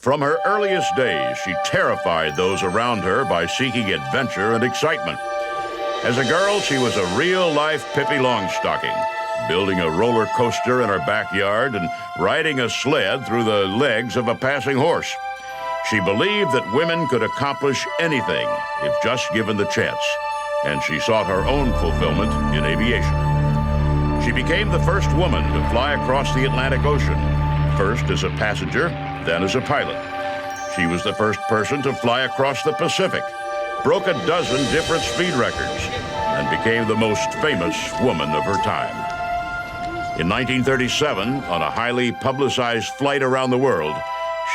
From her earliest days, she terrified those around her by seeking adventure and excitement. As a girl, she was a real-life Pippi Longstocking, building a roller coaster in her backyard and riding a sled through the legs of a passing horse. She believed that women could accomplish anything if just given the chance, and she sought her own fulfillment in aviation. She became the first woman to fly across the Atlantic Ocean, first as a passenger, then as a pilot. She was the first person to fly across the Pacific, broke a dozen different speed records, and became the most famous woman of her time. In 1937, on a highly publicized flight around the world,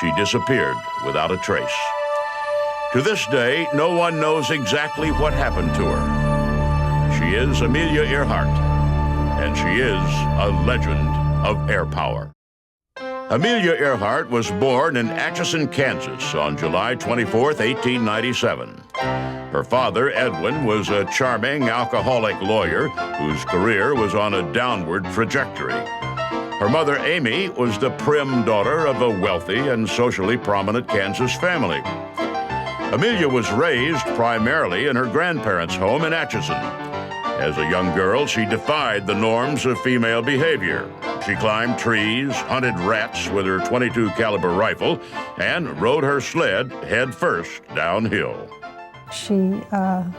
she disappeared without a trace. To this day, no one knows exactly what happened to her. She is Amelia Earhart, and she is a legend of air power. Amelia Earhart was born in Atchison, Kansas on July 24, 1897. Her father, Edwin, was a charming alcoholic lawyer whose career was on a downward trajectory. Her mother, Amy, was the prim daughter of a wealthy and socially prominent Kansas family. Amelia was raised primarily in her grandparents' home in Atchison. As a young girl, she defied the norms of female behavior. She climbed trees, hunted rats with her .22 caliber rifle, and rode her sled head first downhill. She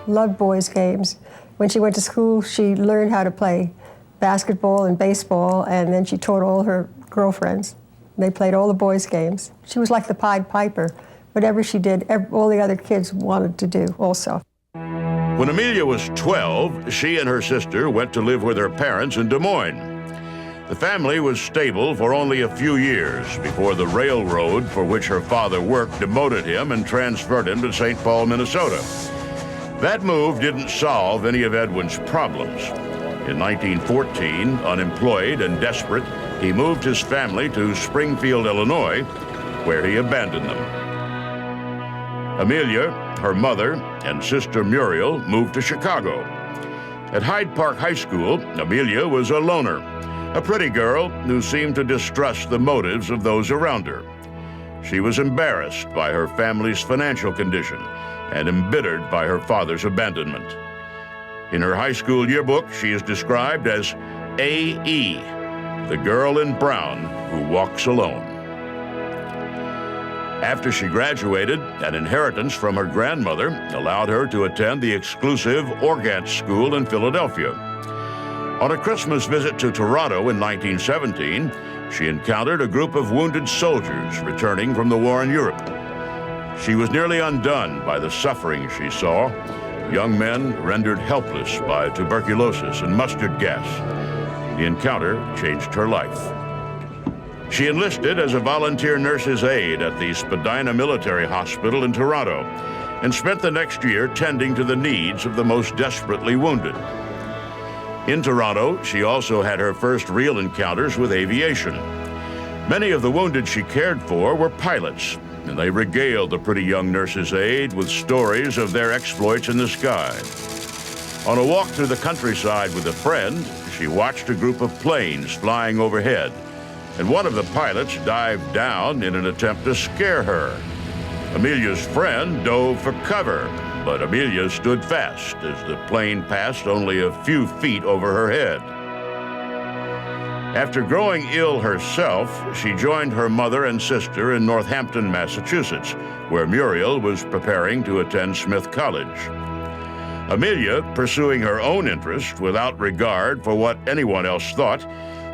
loved boys' games. When she went to school, she learned how to play basketball and baseball, and then she taught all her girlfriends. They played all the boys' games. She was like the Pied Piper. Whatever she did, all the other kids wanted to do also. When Amelia was 12, she and her sister went to live with her parents in Des Moines. The family was stable for only a few years before the railroad for which her father worked demoted him and transferred him to St. Paul, Minnesota. That move didn't solve any of Edwin's problems. In 1914, unemployed and desperate, he moved his family to Springfield, Illinois, where he abandoned them. Amelia, her mother, and sister Muriel moved to Chicago. At Hyde Park High School, Amelia was a loner, a pretty girl who seemed to distrust the motives of those around her. She was embarrassed by her family's financial condition and embittered by her father's abandonment. In her high school yearbook, she is described as A.E., the girl in brown who walks alone. After she graduated, an inheritance from her grandmother allowed her to attend the exclusive Ogontz School in Philadelphia. On a Christmas visit to Toronto in 1917, she encountered a group of wounded soldiers returning from the war in Europe. She was nearly undone by the suffering she saw, young men rendered helpless by tuberculosis and mustard gas. The encounter changed her life. She enlisted as a volunteer nurse's aide at the Spadina Military Hospital in Toronto and spent the next year tending to the needs of the most desperately wounded. In Toronto, she also had her first real encounters with aviation. Many of the wounded she cared for were pilots, and they regaled the pretty young nurse's aide with stories of their exploits in the sky. On a walk through the countryside with a friend, she watched a group of planes flying overhead, and one of the pilots dived down in an attempt to scare her. Amelia's friend dove for cover, but Amelia stood fast as the plane passed only a few feet over her head. After growing ill herself, she joined her mother and sister in Northampton, Massachusetts, where Muriel was preparing to attend Smith College. Amelia, pursuing her own interest without regard for what anyone else thought,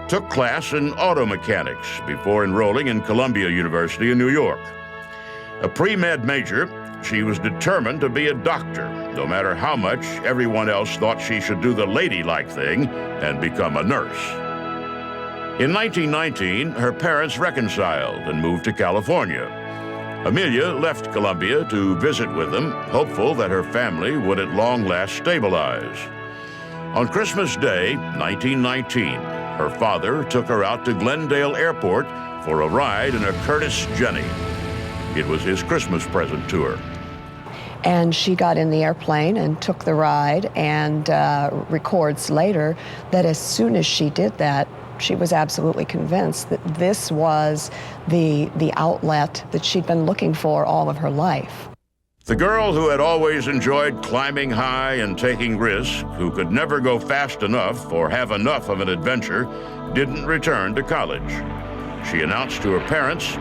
took class in auto mechanics before enrolling in Columbia University in New York. A pre-med major, she was determined to be a doctor, no matter how much everyone else thought she should do the ladylike thing and become a nurse. In 1919, her parents reconciled and moved to California. Amelia left Columbia to visit with them, hopeful that her family would at long last stabilize. On Christmas Day, 1919, her father took her out to Glendale Airport for a ride in a Curtiss Jenny. It was his Christmas present to her. And she got in the airplane and took the ride, and records later that as soon as she did that, she was absolutely convinced that this was the outlet that she'd been looking for all of her life. The girl who had always enjoyed climbing high and taking risks, who could never go fast enough or have enough of an adventure, didn't return to college. She announced to her parents,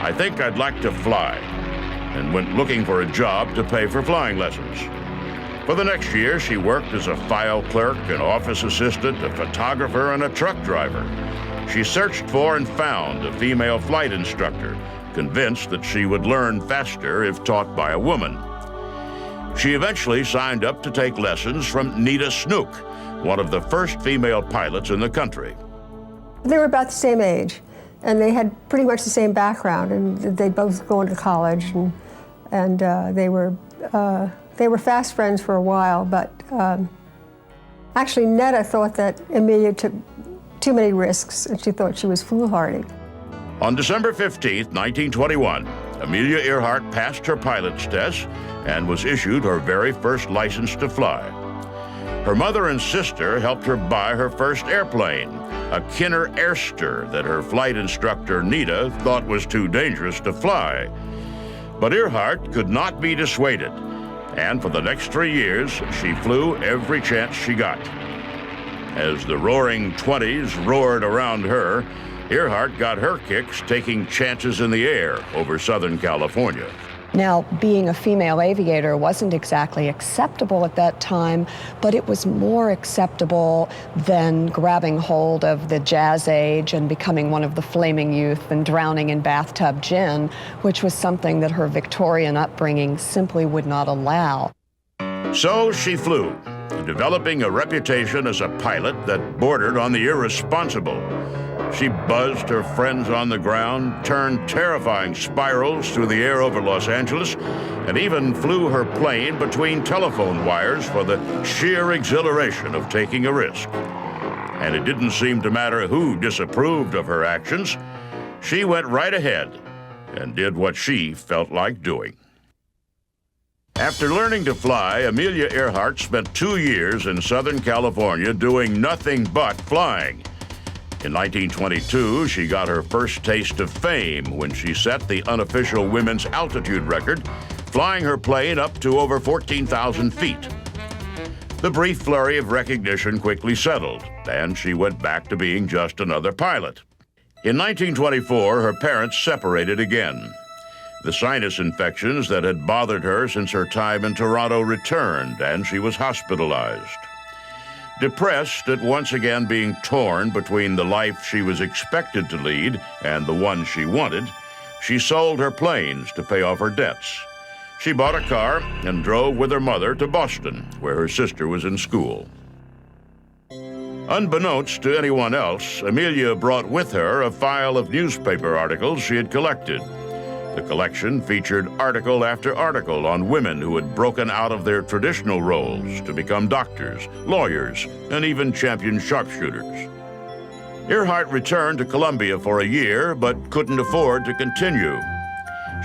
"I think I'd like to fly," and went looking for a job to pay for flying lessons. For the next year, she worked as a file clerk, an office assistant, a photographer, and a truck driver. She searched for and found a female flight instructor, convinced that she would learn faster if taught by a woman. She eventually signed up to take lessons from Nita Snook, one of the first female pilots in the country. They were about the same age, and they had pretty much the same background, and they'd both gone to college, and they were fast friends for a while, but actually Netta thought that Amelia took too many risks, and she thought she was foolhardy. On December 15, 1921, Amelia Earhart passed her pilot's test and was issued her very first license to fly. Her mother and sister helped her buy her first airplane, a Kinner Airster that her flight instructor, Nita, thought was too dangerous to fly. But Earhart could not be dissuaded, and for the next 3 years, she flew every chance she got. As the roaring 20s roared around her, Earhart got her kicks taking chances in the air over Southern California. Now, being a female aviator wasn't exactly acceptable at that time, but it was more acceptable than grabbing hold of the jazz age and becoming one of the flaming youth and drowning in bathtub gin, which was something that her Victorian upbringing simply would not allow. So she flew, developing a reputation as a pilot that bordered on the irresponsible. She buzzed her friends on the ground, turned terrifying spirals through the air over Los Angeles, and even flew her plane between telephone wires for the sheer exhilaration of taking a risk. And it didn't seem to matter who disapproved of her actions. She went right ahead and did what she felt like doing. After learning to fly, Amelia Earhart spent 2 years in Southern California doing nothing but flying. In 1922, she got her first taste of fame when she set the unofficial women's altitude record, flying her plane up to over 14,000 feet. The brief flurry of recognition quickly settled, and she went back to being just another pilot. In 1924, her parents separated again. The sinus infections that had bothered her since her time in Toronto returned, and she was hospitalized. Depressed at once again being torn between the life she was expected to lead and the one she wanted, she sold her planes to pay off her debts. She bought a car and drove with her mother to Boston, where her sister was in school. Unbeknownst to anyone else, Amelia brought with her a file of newspaper articles she had collected. The collection featured article after article on women who had broken out of their traditional roles to become doctors, lawyers, and even champion sharpshooters. Earhart returned to Columbia for a year, but couldn't afford to continue.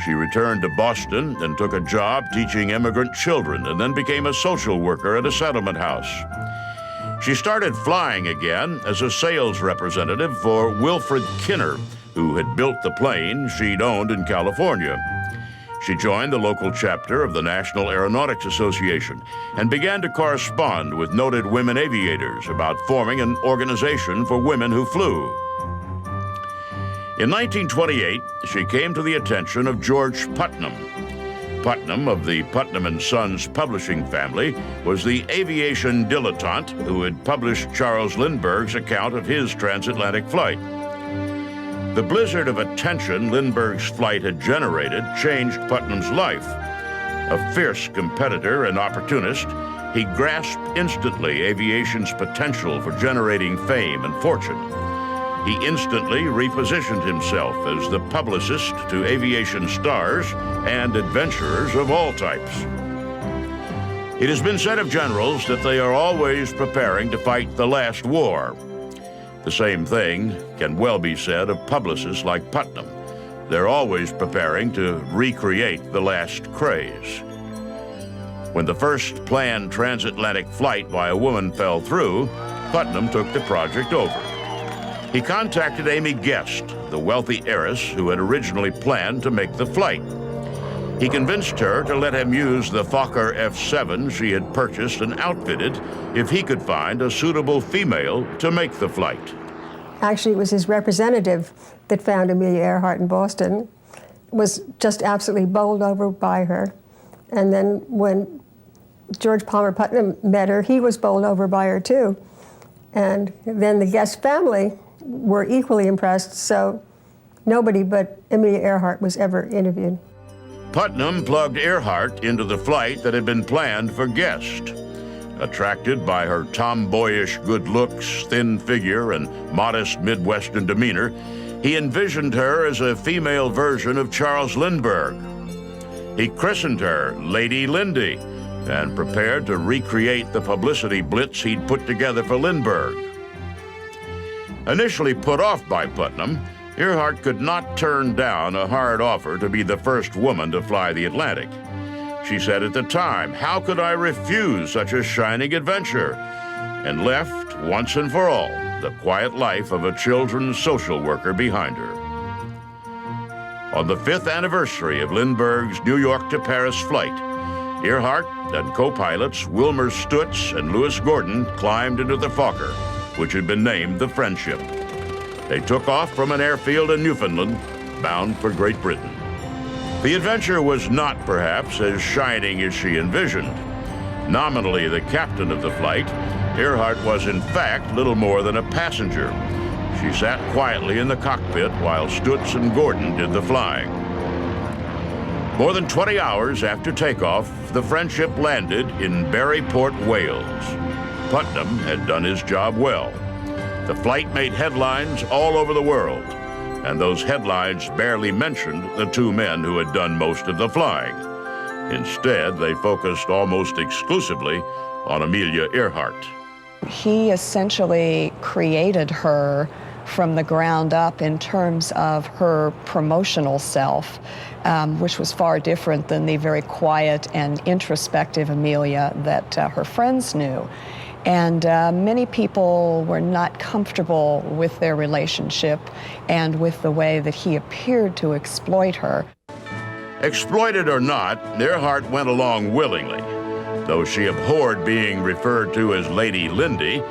She returned to Boston and took a job teaching immigrant children, and then became a social worker at a settlement house. She started flying again as a sales representative for Wilfred Kinner, who had built the plane she'd owned in California. She joined the local chapter of the National Aeronautics Association and began to correspond with noted women aviators about forming an organization for women who flew. In 1928, she came to the attention of George Putnam. Putnam, of the Putnam & Sons publishing family, was the aviation dilettante who had published Charles Lindbergh's account of his transatlantic flight. The blizzard of attention Lindbergh's flight had generated changed Putnam's life. A fierce competitor and opportunist, he grasped instantly aviation's potential for generating fame and fortune. He instantly repositioned himself as the publicist to aviation stars and adventurers of all types. It has been said of generals that they are always preparing to fight the last war. The same thing can well be said of publicists like Putnam. They're always preparing to recreate the last craze. When the first planned transatlantic flight by a woman fell through, Putnam took the project over. He contacted Amy Guest, the wealthy heiress who had originally planned to make the flight. He convinced her to let him use the Fokker F-7 she had purchased and outfitted if he could find a suitable female to make the flight. Actually, it was his representative that found Amelia Earhart in Boston, was just absolutely bowled over by her. And then when George Palmer Putnam met her, he was bowled over by her too. And then the Guest family were equally impressed, so nobody but Amelia Earhart was ever interviewed. Putnam plugged Earhart into the flight that had been planned for Guest. Attracted by her tomboyish good looks, thin figure, and modest Midwestern demeanor, he envisioned her as a female version of Charles Lindbergh. He christened her Lady Lindy and prepared to recreate the publicity blitz he'd put together for Lindbergh. Initially put off by Putnam, Earhart could not turn down a hard offer to be the first woman to fly the Atlantic. She said at the time, "How could I refuse such a shining adventure?" and left, once and for all, the quiet life of a children's social worker behind her. On the 5th anniversary of Lindbergh's New York to Paris flight, Earhart and co-pilots Wilmer Stutz and Lewis Gordon climbed into the Fokker, which had been named the Friendship. They took off from an airfield in Newfoundland, bound for Great Britain. The adventure was not, perhaps, as shining as she envisioned. Nominally the captain of the flight, Earhart was in fact little more than a passenger. She sat quietly in the cockpit while Stutz and Gordon did the flying. More than 20 hours after takeoff, the Friendship landed in Berryport, Wales. Putnam had done his job well. The flight made headlines all over the world, and those headlines barely mentioned the two men who had done most of the flying. Instead, they focused almost exclusively on Amelia Earhart. He essentially created her from the ground up in terms of her promotional self, which was far different than the very quiet and introspective Amelia that her friends knew. And many people were not comfortable with their relationship and with the way that he appeared to exploit her. Exploited or not, Earhart went along willingly. Though she abhorred being referred to as Lady Lindy,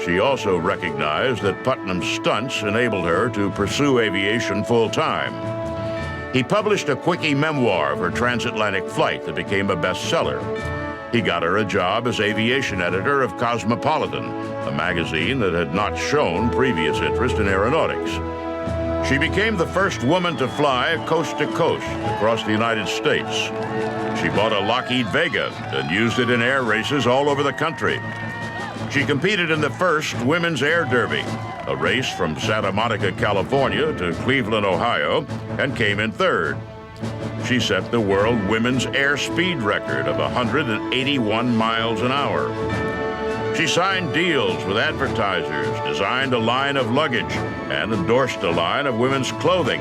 she also recognized that Putnam's stunts enabled her to pursue aviation full-time. He published a quickie memoir of her transatlantic flight that became a bestseller. He got her a job as aviation editor of Cosmopolitan, a magazine that had not shown previous interest in aeronautics. She became the first woman to fly coast to coast across the United States. She bought a Lockheed Vega and used it in air races all over the country. She competed in the first Women's Air Derby, a race from Santa Monica, California to Cleveland, Ohio, and came in third. She set the world women's airspeed record of 181 miles an hour. She signed deals with advertisers, designed a line of luggage, and endorsed a line of women's clothing.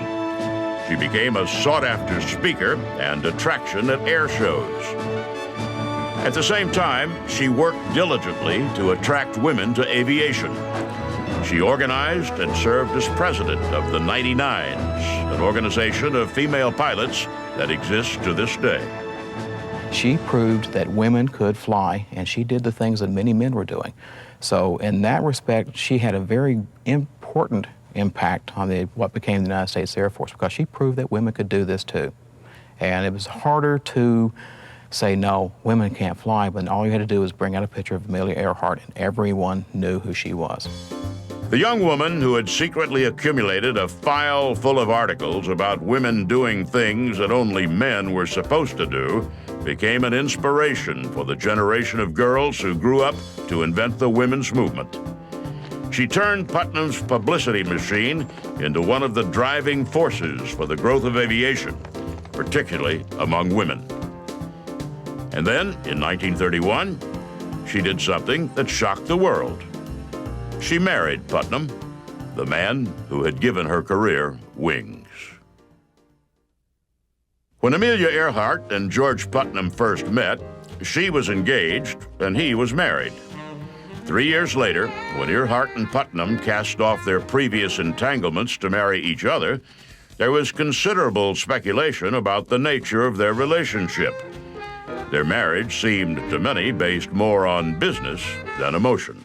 She became a sought-after speaker and attraction at air shows. At the same time, she worked diligently to attract women to aviation. She organized and served as president of the 99s, an organization of female pilots that exists to this day. She proved that women could fly, and she did the things that many men were doing. So in that respect, she had a very important impact on what became the United States Air Force, because she proved that women could do this too. And it was harder to say, no, women can't fly, but all you had to do was bring out a picture of Amelia Earhart, and everyone knew who she was. The young woman who had secretly accumulated a file full of articles about women doing things that only men were supposed to do became an inspiration for the generation of girls who grew up to invent the women's movement. She turned Putnam's publicity machine into one of the driving forces for the growth of aviation, particularly among women. And then, in 1931, she did something that shocked the world. She married Putnam, the man who had given her career wings. When Amelia Earhart and George Putnam first met, she was engaged and he was married. 3 years later, when Earhart and Putnam cast off their previous entanglements to marry each other, there was considerable speculation about the nature of their relationship. Their marriage seemed to many based more on business than emotion.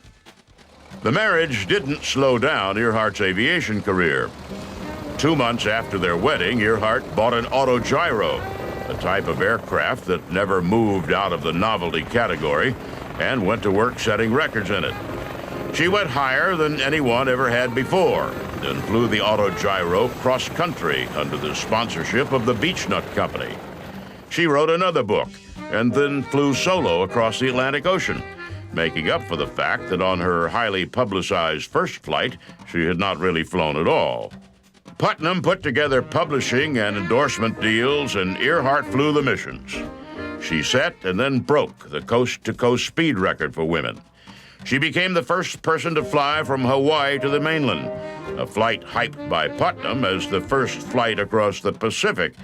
The marriage didn't slow down Earhart's aviation career. 2 months after their wedding, Earhart bought an autogyro, a type of aircraft that never moved out of the novelty category, and went to work setting records in it. She went higher than anyone ever had before, and flew the autogyro cross-country under the sponsorship of the Beechnut Company. She wrote another book, and then flew solo across the Atlantic Ocean, making up for the fact that on her highly publicized first flight, she had not really flown at all. Putnam put together publishing and endorsement deals, and Earhart flew the missions. She set and then broke the coast-to-coast speed record for women. She became the first person to fly from Hawaii to the mainland, a flight hyped by Putnam as the first flight across the Pacific,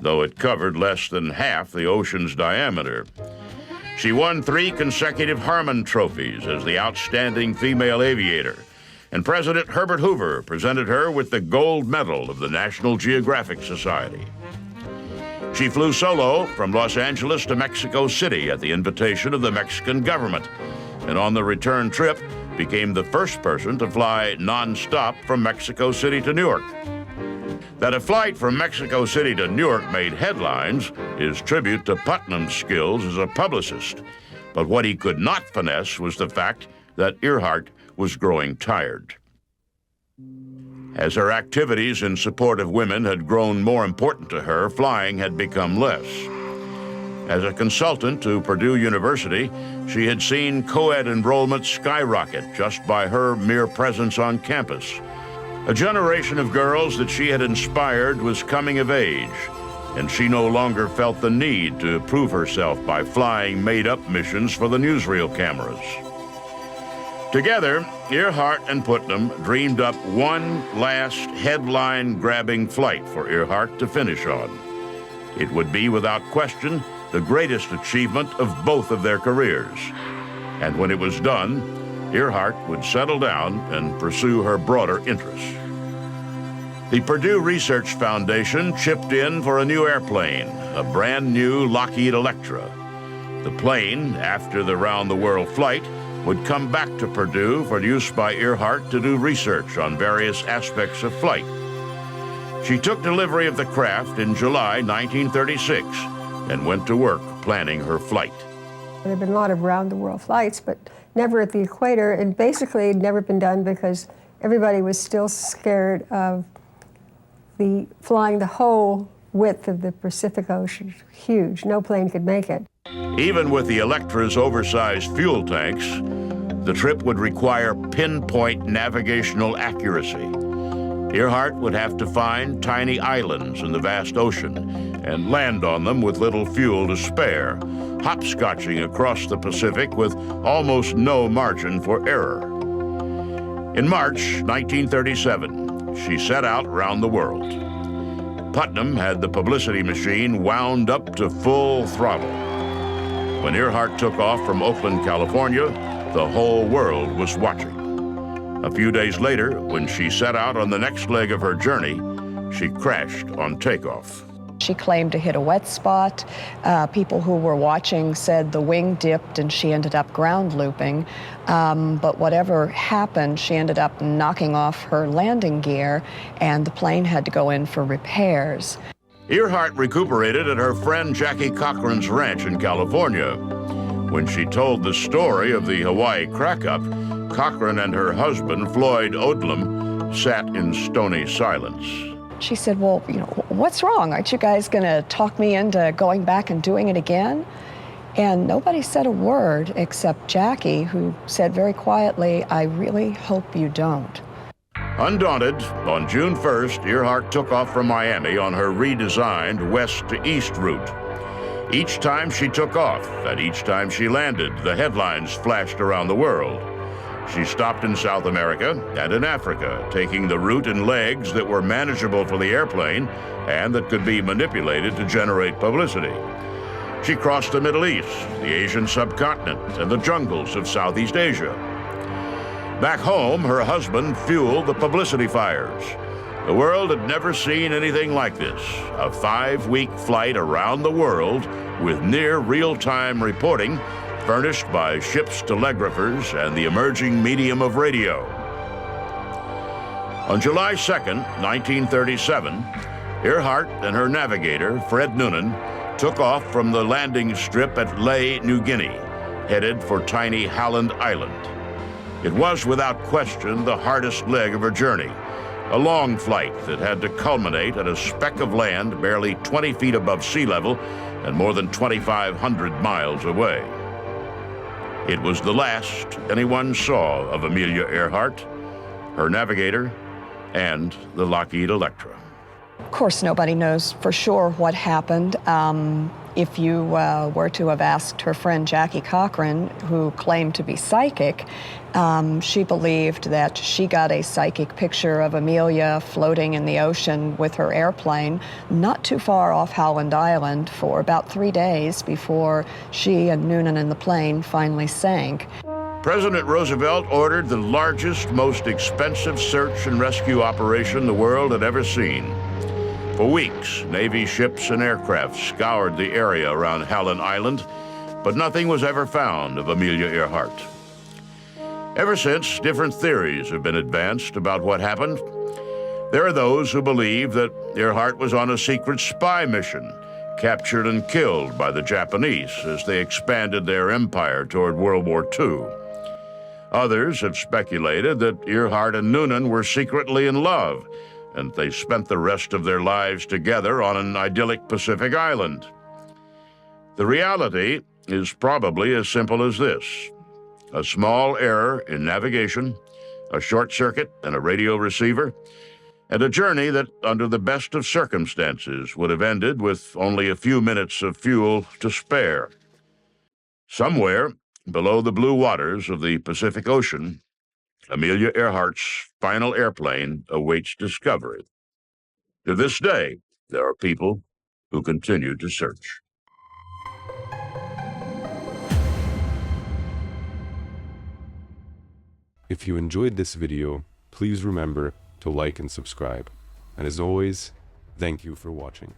though it covered less than half the ocean's diameter. She won 3 consecutive Harmon trophies as the outstanding female aviator, and President Herbert Hoover presented her with the gold medal of the National Geographic Society. She flew solo from Los Angeles to Mexico City at the invitation of the Mexican government, and on the return trip became the first person to fly non-stop from Mexico City to Newark. That a flight from Mexico City to Newark made headlines is tribute to Putnam's skills as a publicist, but what he could not finesse was the fact that Earhart was growing tired. As her activities in support of women had grown more important to her, flying had become less. As a consultant to Purdue University, she had seen co-ed enrollment skyrocket just by her mere presence on campus. A generation of girls that she had inspired was coming of age, and she no longer felt the need to prove herself by flying made-up missions for the newsreel cameras. Together, Earhart and Putnam dreamed up one last headline-grabbing flight for Earhart to finish on. It would be, without question, the greatest achievement of both of their careers. And when it was done, Earhart would settle down and pursue her broader interests. The Purdue Research Foundation chipped in for a new airplane, a brand new Lockheed Elektra. The plane, after the round-the-world flight, would come back to Purdue for use by Earhart to do research on various aspects of flight. She took delivery of the craft in July 1936 and went to work planning her flight. There have been a lot of round-the-world flights, but never at the equator, and basically it never been done because everybody was still scared of flying the whole width of the Pacific Ocean. Huge. No plane could make it. Even with the Elektra's oversized fuel tanks, the trip would require pinpoint navigational accuracy. Earhart would have to find tiny islands in the vast ocean and land on them with little fuel to spare, hopscotching across the Pacific with almost no margin for error. In March 1937, she set out around the world. Putnam had the publicity machine wound up to full throttle. When Earhart took off from Oakland, California, the whole world was watching. A few days later, when she set out on the next leg of her journey, she crashed on takeoff. She claimed to hit a wet spot. People who were watching said the wing dipped and she ended up ground looping. But whatever happened, she ended up knocking off her landing gear and the plane had to go in for repairs. Earhart recuperated at her friend Jackie Cochran's ranch in California. When she told the story of the Hawaii crack-up, Cochran and her husband, Floyd Odlum, sat in stony silence. She said, well, what's wrong? Aren't you guys going to talk me into going back and doing it again? And nobody said a word except Jackie, who said very quietly, I really hope you don't. Undaunted, on June 1st, Earhart took off from Miami on her redesigned west to east route. Each time she took off and each time she landed, the headlines flashed around the world. She stopped in South America and in Africa, taking the route in legs that were manageable for the airplane and that could be manipulated to generate publicity. She crossed the Middle East, the Asian subcontinent, and the jungles of Southeast Asia. Back home, her husband fueled the publicity fires. The world had never seen anything like this, a 5-week flight around the world with near real-time reporting furnished by ship's telegraphers and the emerging medium of radio. On July 2nd, 1937, Earhart and her navigator, Fred Noonan, took off from the landing strip at Lae, New Guinea, headed for tiny Halland Island. It was without question the hardest leg of her journey, a long flight that had to culminate at a speck of land barely 20 feet above sea level and more than 2,500 miles away. It was the last anyone saw of Amelia Earhart, her navigator, and the Lockheed Elektra. Of course, nobody knows for sure what happened. If you were to have asked her friend Jackie Cochran, who claimed to be psychic, she believed that she got a psychic picture of Amelia floating in the ocean with her airplane not too far off Halland Island for about 3 days before she and Noonan and the plane finally sank. President Roosevelt ordered the largest, most expensive search and rescue operation the world had ever seen. For weeks, Navy ships and aircraft scoured the area around Halland Island, but nothing was ever found of Amelia Earhart. Ever since, different theories have been advanced about what happened. There are those who believe that Earhart was on a secret spy mission, captured and killed by the Japanese as they expanded their empire toward World War II. Others have speculated that Earhart and Noonan were secretly in love, and they spent the rest of their lives together on an idyllic Pacific island. The reality is probably as simple as this: a small error in navigation, a short circuit in a radio receiver, and a journey that, under the best of circumstances, would have ended with only a few minutes of fuel to spare. Somewhere below the blue waters of the Pacific Ocean, Amelia Earhart's final airplane awaits discovery. To this day, there are people who continue to search. If you enjoyed this video, please remember to like and subscribe. And as always, thank you for watching.